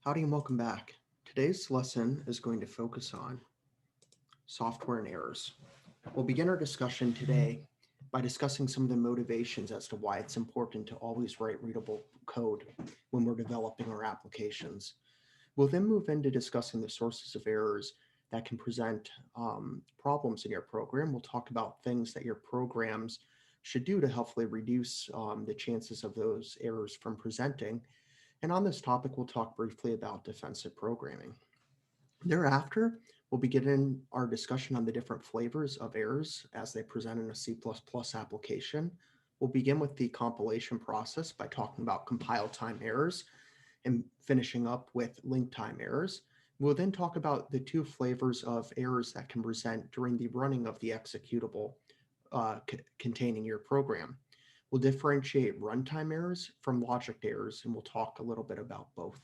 Howdy and welcome back. Today's lesson is going to focus on software and errors. We'll begin our discussion today by discussing some of the motivations as to why it's important to always write readable code when we're developing our applications. We'll then move into discussing the sources of errors that can present problems in your program. We'll talk about things that your programs should do to helpfully reduce the chances of those errors from presenting. And on this topic, we'll talk briefly about defensive programming. Thereafter, we'll begin our discussion on the different flavors of errors as they present in a C++ application. We'll begin with the compilation process by talking about compile time errors and finishing up with link time errors. We'll then talk about the two flavors of errors that can present during the running of the executable containing your program. We'll differentiate runtime errors from logic errors, and we'll talk a little bit about both.